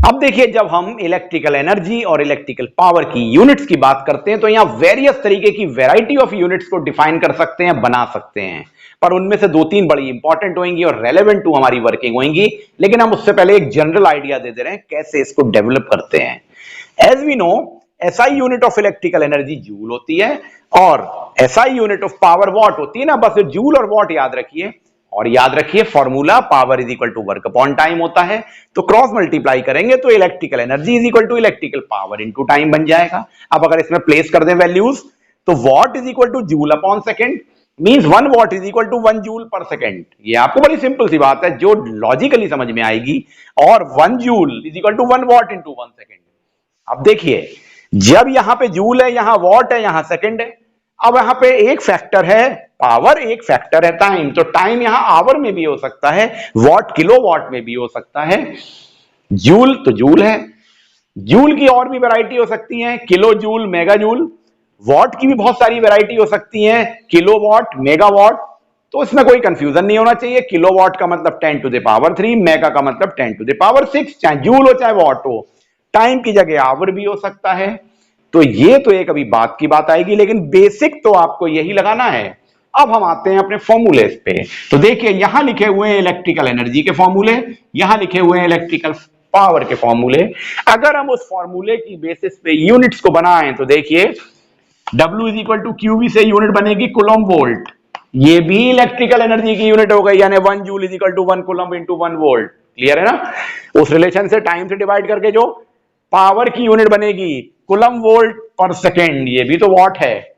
अब देखिए, जब हम इलेक्ट्रिकल एनर्जी और इलेक्ट्रिकल पावर की यूनिट्स की बात करते हैं तो यहां वेरियस तरीके की वैरायटी ऑफ यूनिट्स को डिफाइन कर सकते हैं, बना सकते हैं, पर उनमें से दो तीन बड़ी इंपॉर्टेंट होंगी और रेलेवेंट टू हमारी वर्किंग होंगी। लेकिन हम उससे पहले एक जनरल आइडिया दे रहे हैं कैसे इसको डेवलप करते हैं। As we know, SI unit of electrical energy joule होती है और SI unit of power watt होती है ना। बस जूल और वॉट याद रखिए, और याद रखिए formula power is equal to work upon time होता है। तो क्रॉस मल्टीप्लाई करेंगे तो electrical energy is equal to electrical power into time बन जाएगा। अब अगर इसमें प्लेस कर दें वैल्यूज, तो watt is equal to joule upon second, means 1 watt is equal to 1 joule per second. ये आपको बड़ी सिंपल सी बात है जो लॉजिकली समझ में आएगी। और 1 joule is equal to 1 watt into 1 second. अब देखिए, जब यहां पे जूल है, यहां वॉट है, यहां सेकेंड है। अब यहां पे एक फैक्टर है पावर, एक फैक्टर है टाइम। तो टाइम यहां आवर में भी हो सकता है, वॉट किलो वॉट में भी हो सकता है। जूल तो जूल है, जूल की और भी वैरायटी हो सकती है, kilo joule, mega joule. What की भी बहुत सारी वैरायटी हो सकती है, किलो वॉट, मेगा वॉट। तो इसमें कोई कंफ्यूजन नहीं होना चाहिए। किलो वॉट का मतलब 10 टू द पावर 3, मेगा का मतलब 10 टू द पावर 6, चाहे जूल हो चाहे वॉट हो। टाइम की जगह आवर भी हो सकता है। तो ये तो एक अभी बात की बात आएगी, लेकिन बेसिक तो आपको यही लगाना है। अब हम आते हैं अपने फॉर्मूले पे। तो देखिए, यहां लिखे हुए हैं इलेक्ट्रिकल एनर्जी के फॉर्मूले, यहां लिखे हुए हैं इलेक्ट्रिकल पावर के फॉर्मूले। अगर हम उस फॉर्मूले की बेसिस पे यूनिट्स को बनाएं तो देखिए, W is equal to QV से यूनिट बनेगी कूलम्ब वोल्ट। ये भी इलेक्ट्रिकल एनर्जी की यूनिट हो गई, यानी 1 joule is equal to 1 coulomb into 1 volt. Clear है ना? उस रिलेशन से टाइम से डिवाइड करके जो पावर की यूनिट बनेगी कूलम्ब वोल्ट पर सेकेंड, ये भी तो वॉट है।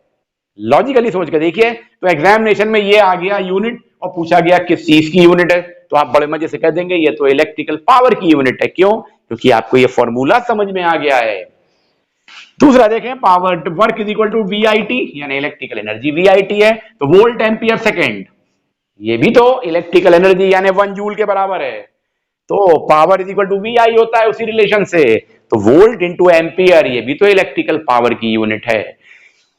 लॉजिकली सोच के देखिए, तो एग्जामिनेशन में ये आ गया यूनिट और पूछा गया किस चीज की यूनिट है, तो आप बड़े मजे से कह देंगे ये तो इलेक्ट्रिकल पावर की यूनिट है। क्यों? क्योंकि आपको ये फॉर्मूला समझ में आ गया है। दूसरा देखें, power work is equal to VIT, यानी इलेक्ट्रिकल एनर्जी VIT है, तो वोल्ट एम्पियर सेकेंड, ये भी तो इलेक्ट्रिकल एनर्जी यानी 1 जूल के बराबर है। तो power is equal to VI होता है उसी रिलेशन से, तो वोल्ट इंटू एम्पियर, ये भी तो इलेक्ट्रिकल पावर की यूनिट है।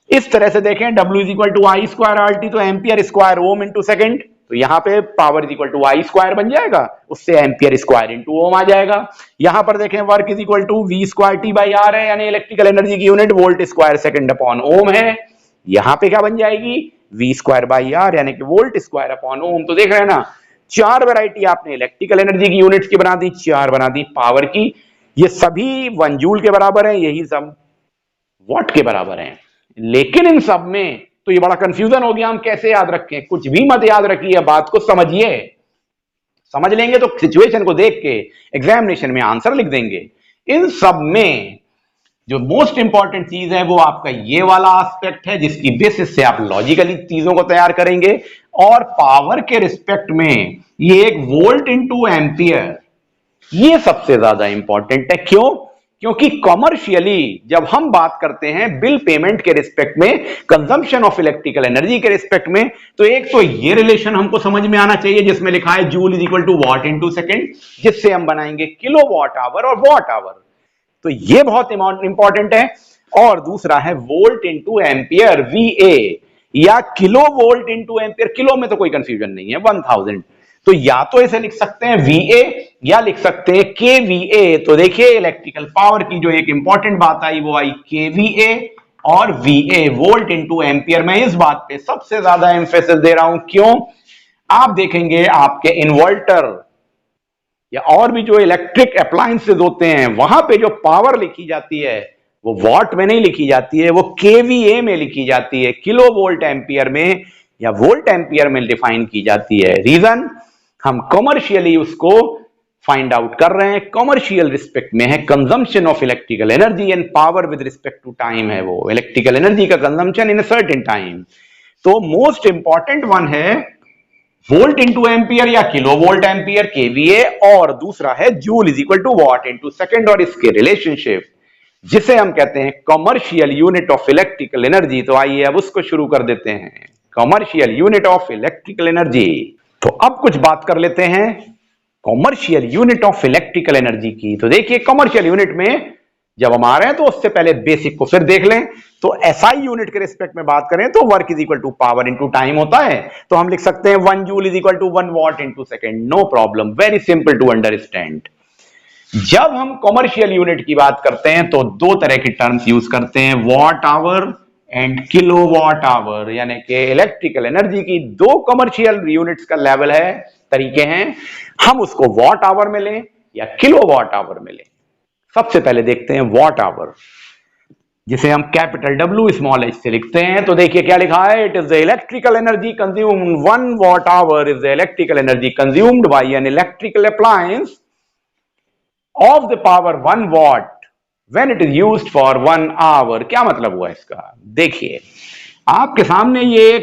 इस तरह से देखें, W is equal to I square RT, तो ampere square ohm into second. तो यहां पे power is equal to I square बन जाएगा, उससे एम्पियर स्क्वायर इंटू ओम आ जाएगा। यहां पर देखें, work is equal to V square T by R है, यानी इलेक्ट्रिकल एनर्जी की unit volt square second upon ohm है। यहां पे क्या बन जाएगी? V स्क्वायर बाई R, यानी कि वोल्ट स्क्वायर अपॉन ओम। तो देख रहे हैं ना, 4 वैरायटी आपने इलेक्ट्रिकल एनर्जी की यूनिट्स की बना दी, 4 बना दी पावर की। ये सभी 1 जूल के बराबर है, यही सब वॉट के बराबर है। लेकिन इन सब में तो ये बड़ा कंफ्यूजन हो गया, हम कैसे याद रखें? कुछ भी मत याद रखिए, बात को समझिए। समझ लेंगे तो सिचुएशन को देख के एग्जामिनेशन में आंसर लिख देंगे। इन सब में जो मोस्ट इंपॉर्टेंट चीज है वो आपका ये वाला एस्पेक्ट है, जिसकी बेसिस से आप लॉजिकली चीजों को तैयार करेंगे। और पावर के रिस्पेक्ट में ये एक वोल्ट इंटू एम्पियर, ये सबसे ज्यादा इंपॉर्टेंट है। क्यों? क्योंकि कॉमर्शियली जब हम बात करते हैं बिल पेमेंट के रिस्पेक्ट में, कंजम्पशन ऑफ इलेक्ट्रिकल एनर्जी के रिस्पेक्ट में, तो एक तो ये रिलेशन हमको समझ में आना चाहिए जिसमें लिखा है joule is equal to watt into second, जिससे हम बनाएंगे किलो वॉट आवर और वॉट आवर। तो ये बहुत इंपॉर्टेंट है। और दूसरा है वोल्ट इंटू एम्पियर, VA, या kilo volt into ampere. Kilo में तो कोई कंफ्यूजन नहीं है, 1000। तो या तो इसे लिख सकते हैं VA या लिख सकते हैं KVA। तो देखिए, इलेक्ट्रिकल पावर की जो एक इंपॉर्टेंट बात आई वो आई KVA और VA, वोल्ट इंटू एम्पियर। मैं इस बात पे सबसे ज्यादा एम्फेसिस दे रहा हूं। क्यों? आप देखेंगे आपके इन्वर्टर या और भी जो इलेक्ट्रिक अप्लायंसेस होते हैं, वहां पे जो पावर लिखी जाती है वो वॉट में नहीं लिखी जाती है, वो KVA में लिखी जाती है, किलो वोल्ट एम्पियर में या वोल्ट एम्पियर में डिफाइन की जाती है। रीजन, हम कॉमर्शियली उसको फाइंड आउट कर रहे हैं। कॉमर्शियल रिस्पेक्ट में है consumption of electrical energy and power with respect to time है, वो इलेक्ट्रिकल एनर्जी का consumption in a certain time. तो मोस्ट इंपॉर्टेंट वन है वोल्ट इंटू एम्पियर या किलो वोल्ट एम्पियर, KVA, और दूसरा है joule is equal to watt into second, और इसके रिलेशनशिप जिसे हम कहते हैं commercial unit of electrical energy. तो आइए अब उसको शुरू कर देते हैं, commercial unit of electrical energy. तो अब कुछ बात कर लेते हैं commercial unit of electrical energy की। तो देखिए, कॉमर्शियल यूनिट में जब हम आ रहे हैं तो उससे पहले बेसिक को फिर देख लें। तो SI यूनिट के रिस्पेक्ट में बात करें तो work is equal to power into time होता है। तो हम लिख सकते हैं 1 joule is equal to 1 watt into second, no problem, very simple to understand. जब हम कॉमर्शियल यूनिट की बात करते हैं तो दो तरह की टर्म्स यूज करते हैं, watt hour and kilowatt hour, यानी कि इलेक्ट्रिकल एनर्जी की दो कॉमर्शियल यूनिट्स का लेवल है, तरीके हैं, हम उसको वॉट आवर में लें या किलोवाट आवर में लें। सबसे पहले देखते हैं वॉट आवर, जिसे हम कैपिटल W स्मॉल h से लिखते हैं। तो देखिए क्या लिखा है, it is the electrical energy consumed, 1 watt hour is the electrical energy consumed by an electrical appliance of the power 1 watt when it is used for 1 hour. क्या मतलब हुआ इसका? देखिए आपके सामने ये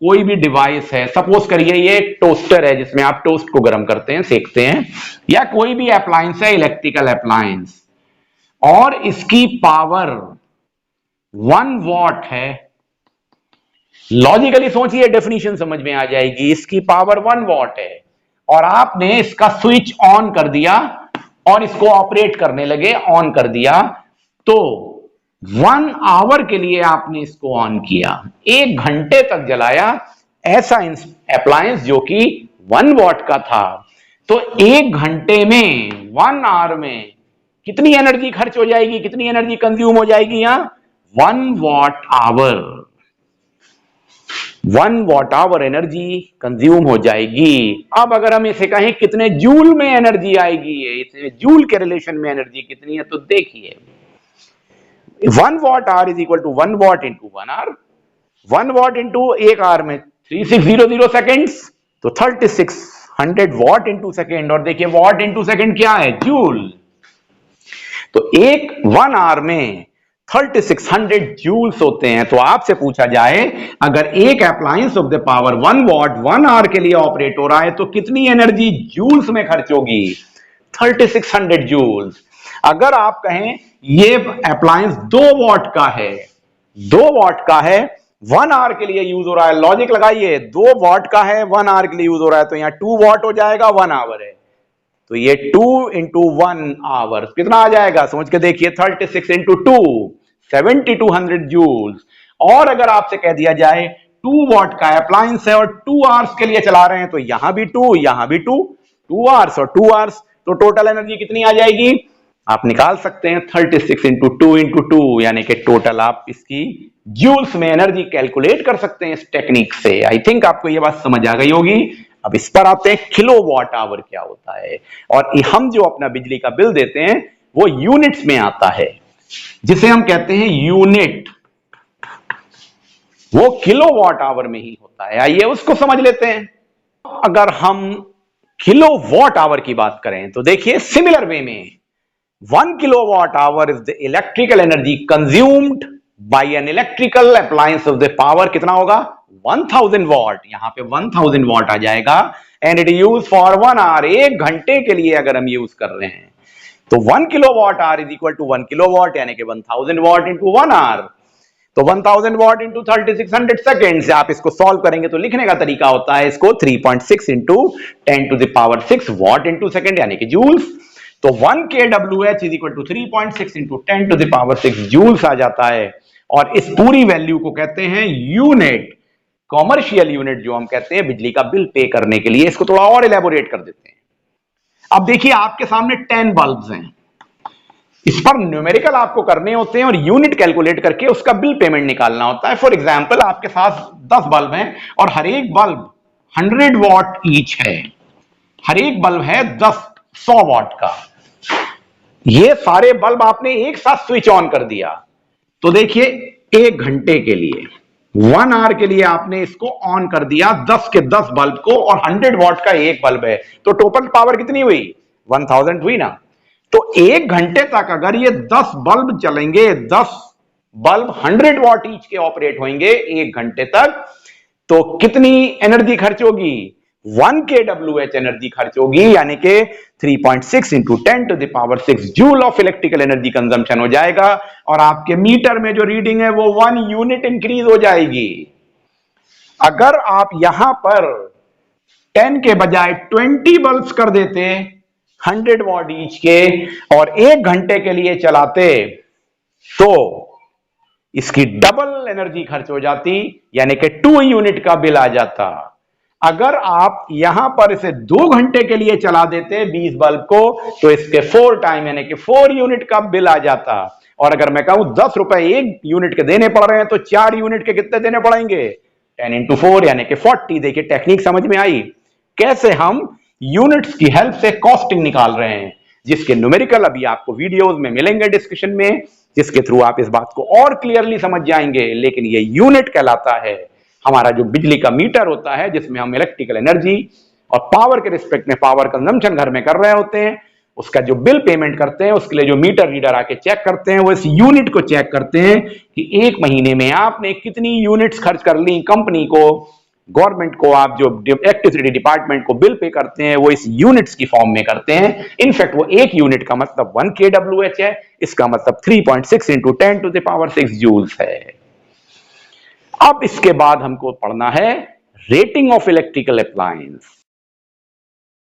कोई भी डिवाइस है, सपोज करिए ये टोस्टर है जिसमें आप टोस्ट को गर्म करते हैं, सेकते हैं, या कोई भी अप्लायंस है, इलेक्ट्रिकल अप्लायंस, और इसकी पावर 1 वॉट है। लॉजिकली सोचिए, डेफिनेशन समझ में आ जाएगी। इसकी पावर 1 वॉट है और आपने इसका स्विच ऑन कर दिया और इसको ऑपरेट करने लगे, ऑन कर दिया, तो 1 आवर के लिए आपने इसको ऑन किया, 1 घंटे तक जलाया ऐसा अप्लायंस जो कि 1 वॉट का था। तो 1 घंटे में, 1 आवर में कितनी एनर्जी खर्च हो जाएगी, कितनी एनर्जी कंज्यूम हो जाएगी? यहां 1 watt hour, 1 watt hour energy consume हो जाएगी। अब अगर हम इसे कहें कितने जूल में एनर्जी आएगी, इसे जूल के रिलेशन में एनर्जी कितनी है, तो देखिए 1 watt hour is equal to 1 watt into 1 hour, 1 watt into 1 hour में 3600 सेकेंड्स, तो 3600 वॉट इंटू सेकेंड, और देखिए वॉट इंटू सेकेंड क्या है, जूल। तो 1 आवर में 3600 जूल्स होते हैं। तो आपसे पूछा जाए अगर एक appliance of the power 1 watt 1 hour के लिए ऑपरेट हो रहा है तो कितनी एनर्जी जूल्स में खर्च होगी? 3600 जूल्स। अगर आप कहें ये अप्लायंस 2 वॉट का है, 2 वॉट का है, 1 आवर के लिए यूज हो रहा है, लॉजिक लगाइए, 2 वॉट का है, 1 आवर के लिए यूज हो रहा है, तो यहां 2 वॉट हो जाएगा, 1 आवर है, तो ये 2 इंटू 1 आवर कितना आ जाएगा, समझ के देखिए, 36 इंटू 2 7200 जूल्स। और अगर आपसे कह दिया जाए 2 वॉट का अप्लायंस है और 2 आवर्स के लिए चला रहे हैं, तो यहां भी 2, यहां भी 2, 2 आवर्स और 2 आवर्स, तो टोटल एनर्जी कितनी आ जाएगी? आप निकाल सकते हैं 36 इंटू 2 इंटू 2, यानी कि टोटल आप इसकी जूल्स में एनर्जी कैलकुलेट कर सकते हैं इस टेक्निक से। आई थिंक आपको यह बात समझ आ गई होगी। अब इस पर आते हैं किलोवाट आवर क्या होता है, और हम जो अपना बिजली का बिल देते हैं वो यूनिट्स में आता है, जिसे हम कहते हैं यूनिट, वो किलोवाट आवर में ही होता है। आइए उसको समझ लेते हैं। अगर हम किलोवाट आवर की बात करें तो देखिए सिमिलर वे में 1 kilowatt hour is the electrical energy consumed by an electrical appliance of the power, कितना होगा? 1000 वॉट। यहां पे 1000 वॉट आ जाएगा, and it use for 1 hour, 1 घंटे के लिए अगर हम यूज कर रहे हैं, तो 1 kilowatt hour is equal to 1 kilowatt, यानी कि 1000 वॉट इंटू 1 आवर। तो 1000 वॉट इंटू 3600 सेकेंड से आप इसको सॉल्व करेंगे तो लिखने का तरीका होता है इसको 3.6 into 10 to the power 6 watt into second, यानी कि जूल्स। तो 1 kWh is equal to 3.6 into 10 to the power 6 joules आ जाता है। और इस पूरी वैल्यू को कहते हैं यूनिट, कॉमर्शियल यूनिट जो हम कहते हैं बिजली का बिल पे करने के लिए। इसको थोड़ा और इलेबोरेट कर देते हैं। अब देखिए आपके सामने 10 बल्ब्स हैं, इस पर न्यूमेरिकल आपको करने होते हैं और यूनिट कैलकुलेट करके उसका बिल पेमेंट निकालना होता है। फॉर एग्जांपल आपके पास 10 बल्ब हैं और हर एक बल्ब 100 वॉट ईच है, हर एक बल्ब है 100 वॉट का। ये सारे बल्ब आपने एक साथ स्विच ऑन कर दिया, तो देखिए 1 घंटे के लिए, 1 आवर के लिए आपने इसको ऑन कर दिया 10 के 10 बल्ब को, और 100 वॉट का एक बल्ब है, तो टोटल पावर कितनी हुई? 1000 हुई ना। तो 1 घंटे तक अगर ये 10 बल्ब चलेंगे, 10 बल्ब 100 वॉट ईच के ऑपरेट होंगे 1 घंटे तक, तो कितनी एनर्जी खर्च होगी? 1 kWh एनर्जी खर्च होगी, यानी कि 3.6 into 10 to the power 6 joule of electrical energy consumption हो जाएगा। और आपके मीटर में जो रीडिंग है वो 1 यूनिट इंक्रीज हो जाएगी। अगर आप यहां पर 10 के बजाय 20 बल्ब्स कर देते 100 वॉट ईच के और 1 घंटे के लिए चलाते, तो इसकी डबल एनर्जी खर्च हो जाती, यानी कि 2 यूनिट का बिल आ जाता। अगर आप यहां पर इसे 2 घंटे के लिए चला देते 20 बल्ब को, तो इसके 4 टाइम यानी कि 4 यूनिट का बिल आ जाता। और अगर मैं कहूं 10 रुपए 1 यूनिट के देने पड़ रहे हैं, तो 4 यूनिट के कितने देने पड़ेंगे? 10 into 4 यानी कि 40। देखिए टेक्निक समझ में आई कैसे हम यूनिट्स की हेल्प से कॉस्टिंग निकाल रहे हैं, जिसके न्यूमेरिकल अभी आपको वीडियोस में मिलेंगे डिस्कशन में, जिसके थ्रू आप इस बात को और क्लियरली समझ जाएंगे। लेकिन ये यूनिट कहलाता है हमारा जो बिजली का मीटर होता है, जिसमें हम इलेक्ट्रिकल एनर्जी और पावर के रिस्पेक्ट में पावर कंजम्पशन घर में कर रहे होते हैं, उसका जो बिल पेमेंट करते हैं, उसके लिए जो मीटर रीडर आके चेक करते हैं, वो इस यूनिट को चेक करते हैं कि एक महीने में आपने कितनी यूनिट्स खर्च कर ली। कंपनी को, गवर्नमेंट को, आप जो इलेक्ट्रिसिटी डिपार्टमेंट को बिल पे करते हैं, वो इस यूनिट्स की फॉर्म में करते हैं। इनफैक्ट वो एक यूनिट का मतलब 1 kWh है, इसका मतलब 3.6 इंटू 10⁶ जूल्स है। अब इसके बाद हमको पढ़ना है रेटिंग ऑफ इलेक्ट्रिकल अप्लायंस।